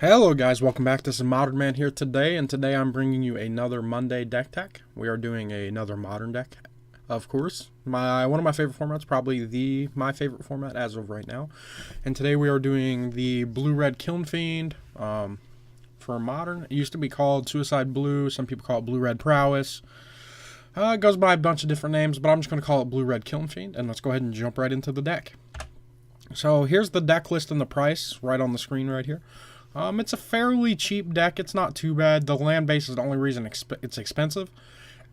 Hello guys, welcome back. This is Modern Man here today, and today I'm bringing you another Monday deck tech. We are doing another modern deck, of course. One of my favorite formats, probably my favorite format as of right now. And today we are doing the blue-red Kiln Fiend for modern. It used to be called Suicide Blue. Some people call it blue-red Prowess. It goes by a bunch of different names, but I'm just going to call it blue-red Kiln Fiend, and let's go ahead and jump right into the deck. So here's the deck list and the price right on the screen right here. It's a fairly cheap deck. It's not too bad. The land base is the only reason it's expensive.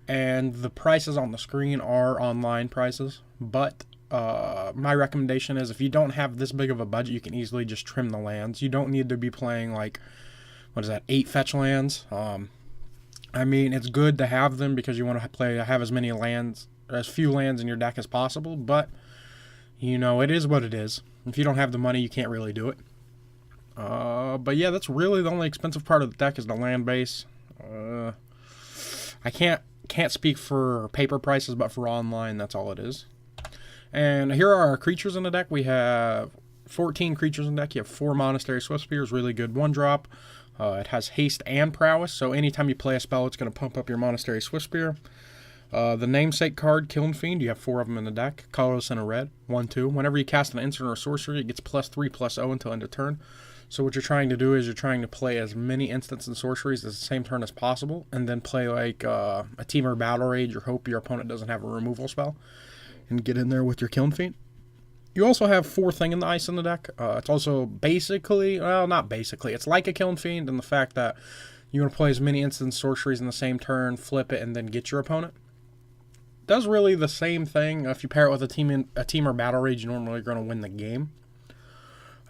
And the prices on the screen are online prices. But my recommendation is if you don't have this big of a budget, you can easily just trim the lands. You don't need to be playing like, 8 fetch lands. I mean, it's good to have them because you want to have as few lands in your deck as possible. But, you know, it is what it is. If you don't have the money, you can't really do it. But yeah, that's really the only expensive part of the deck is the land base. I can't speak for paper prices, but for online, that's all it is. And here are our creatures in the deck. We have 14 creatures in the deck. You have 4 Monastery Swiftspears, really good 1-drop. It has haste and prowess, so anytime you play a spell, it's going to pump up your Monastery Swiftspear. The namesake card, Kiln Fiend, you have 4 of them in the deck. Colorless and a red, 1/2. Whenever you cast an instant or sorcery, it gets +3/+0 until end of turn. So what you're trying to do is you're trying to play as many instants and sorceries at the same turn as possible, and then play like a Teamer Battle Rage or hope your opponent doesn't have a removal spell, and get in there with your Kiln Fiend. You also have 4 Thing in the Ice in the deck. It's also basically, well, not basically, it's like a Kiln Fiend in the fact that you want to play as many instant sorceries in the same turn, flip it, and then get your opponent. Does really the same thing. If you pair it with a Teamer Battle Rage, you're normally going to win the game.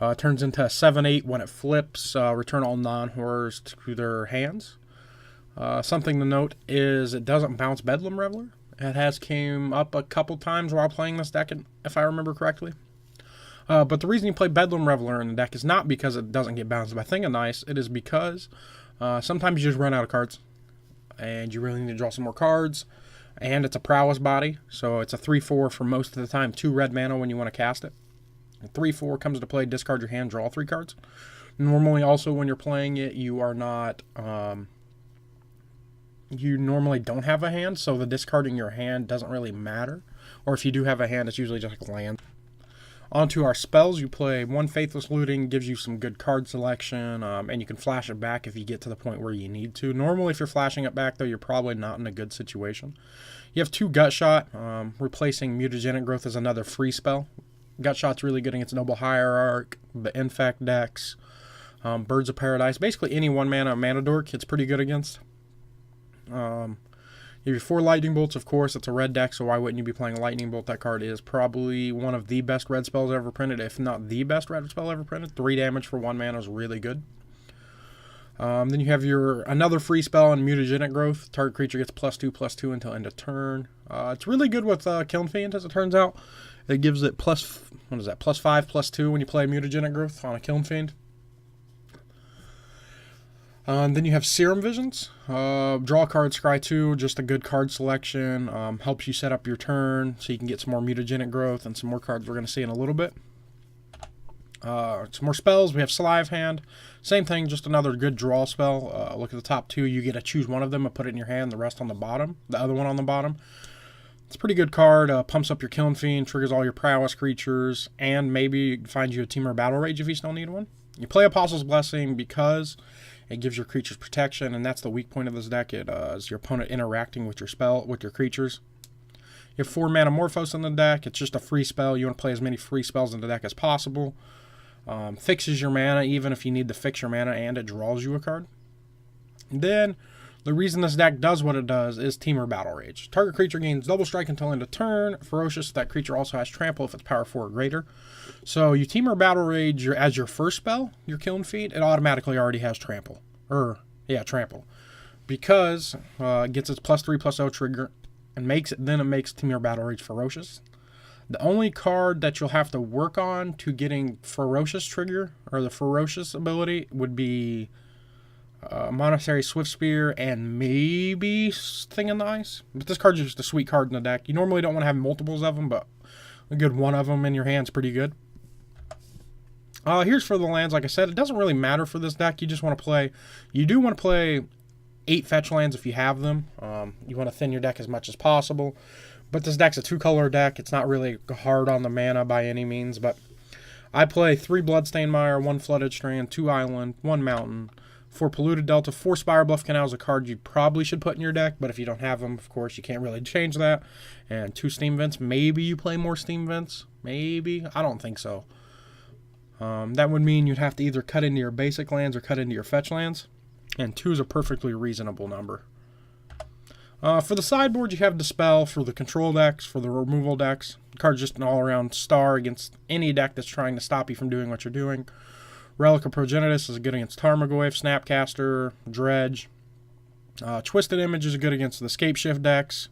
It turns into a 7/8 when it flips. Return all non-horrors to their hands. Something to note is it doesn't bounce Bedlam Reveler. It has came up a couple times while playing this deck, if I remember correctly. But the reason you play Bedlam Reveler in the deck is not because it doesn't get bounced by Thing of Nice. It is because sometimes you just run out of cards, and you really need to draw some more cards. And it's a Prowess body, so it's a 3/4 for most of the time. 2 red mana when you want to cast it. 3/4 comes to play, discard your hand, draw 3 cards. Normally, also, when you're playing it, you are not, you normally don't have a hand, so the discarding your hand doesn't really matter. Or if you do have a hand, it's usually just like land. Onto our spells, you play 1 Faithless Looting, gives you some good card selection, and you can flash it back if you get to the point where you need to. Normally, if you're flashing it back, though, you're probably not in a good situation. You have 2 Gut Shot, replacing Mutagenic Growth as another free spell. Gut Shot's really good against Noble Hierarch, the Infect decks, Birds of Paradise. Basically, any 1-mana Dork, it's pretty good against. You have your 4 Lightning Bolts, of course. It's a red deck, so why wouldn't you be playing Lightning Bolt? That card is probably one of the best red spells ever printed, if not the best red spell ever printed. 3 damage for 1 mana is really good. Then you have another free spell in Mutagenic Growth. Target creature gets +2/+2 until end of turn. It's really good with Kiln Fiend, as it turns out. It gives it +5/+2 when you play Mutagenic Growth on a Kiln Fiend. Then you have Serum Visions. Draw a card, scry 2, just a good card selection. Helps you set up your turn so you can get some more Mutagenic Growth and some more cards we're going to see in a little bit. Some more spells. We have Sleive Hand. Same thing, just another good draw spell. Look at the top 2. You get to choose one of them and put it in your hand, the rest on the bottom. The other one on the bottom. It's a pretty good card. Pumps up your Kiln Fiend, triggers all your Prowess creatures, and maybe finds you a Teamer Battle Rage if you still need one. You play Apostle's Blessing because it gives your creatures protection, and that's the weak point of this deck. It is your opponent interacting with your creatures. You have 4 Manamorphose in the deck. It's just a free spell. You want to play as many free spells in the deck as possible. Fixes your mana even if you need to fix your mana, and it draws you a card. And then the reason this deck does what it does is Teamer Battle Rage. Target creature gains double strike until end of turn. Ferocious, that creature also has trample if it's power 4 or greater. So you Teamer Battle Rage as your first spell, your Kiln Fiend, it automatically already has trample. Trample. Because it gets its +3/+0 trigger and makes Teamer Battle Rage Ferocious. The only card that you'll have to work on to getting Ferocious trigger, or the Ferocious ability, would be Monastery Swiftspear and maybe Thing in the Ice. But this card's just a sweet card in the deck. You normally don't want to have multiples of them, but a good one of them in your hand's pretty good. Here's for the lands. Like I said, it doesn't really matter for this deck. You just want to play. You do want to play 8 fetch lands if you have them. You want to thin your deck as much as possible. But this deck's a 2-color deck. It's not really hard on the mana by any means. But I play 3 Bloodstained Mire, 1 Flooded Strand, 2 Island, 1 Mountain, 4 Polluted Delta, 4 Spire Bluff Canal is a card you probably should put in your deck. But if you don't have them, of course, you can't really change that. And 2 Steam Vents. Maybe you play more Steam Vents. Maybe. I don't think so. That would mean you'd have to either cut into your basic lands or cut into your fetch lands. And 2 is a perfectly reasonable number. For the sideboard, you have Dispel for the control decks, for the removal decks. The card's just an all-around star against any deck that's trying to stop you from doing what you're doing. Relic of Progenitus is good against Tarmogoyf, Snapcaster, Dredge. Twisted Image is good against the Scapeshift decks.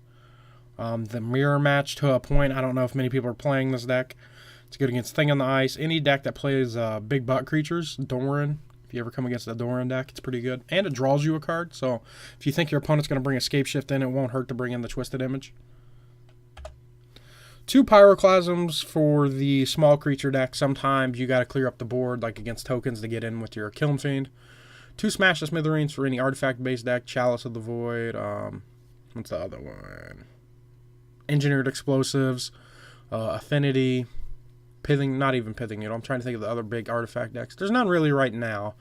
The Mirror Match to a point. I don't know if many people are playing this deck. It's good against Thing on the Ice. Any deck that plays big butt creatures, Doran. If you ever come against a Doran deck, it's pretty good. And it draws you a card, so if you think your opponent's going to bring a Scapeshift in, it won't hurt to bring in the Twisted Image. 2 Pyroclasms for the small creature deck. Sometimes you got to clear up the board, like against tokens, to get in with your Kiln Fiend. 2 Smash the Smithereens for any artifact-based deck. Chalice of the Void. What's the other one? Engineered Explosives. Affinity. Pithing, not even Pithing Needle. I'm trying to think of the other big artifact decks. There's none really right now.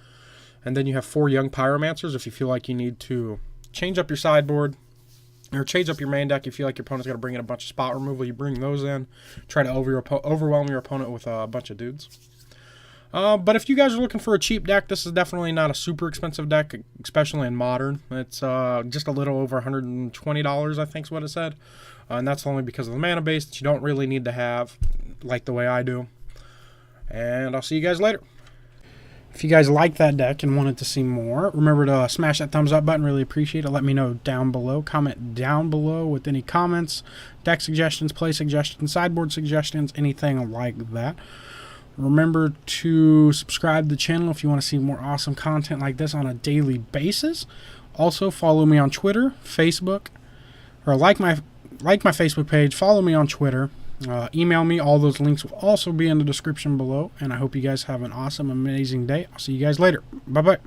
And then you have 4 Young Pyromancers if you feel like you need to change up your sideboard or change up your main deck. You feel like your opponent's going to bring in a bunch of spot removal. You bring those in. Try to overwhelm your opponent with a bunch of dudes. But if you guys are looking for a cheap deck, this is definitely not a super expensive deck, especially in Modern. It's just a little over $120, I think is what it said. And that's only because of the mana base that you don't really need to have, like the way I do. And I'll see you guys later. If you guys like that deck and wanted to see more, remember to smash that thumbs up button. Really appreciate it. Let me know down below. Comment down below with any comments, deck suggestions, play suggestions, sideboard suggestions, anything like that. Remember to subscribe to the channel if you want to see more awesome content like this on a daily basis. Also, follow me on Twitter, Facebook, or like my Facebook page. Follow me on Twitter. Email me. All those links will also be in the description below. And I hope you guys have an awesome, amazing day. I'll see you guys later. Bye-bye.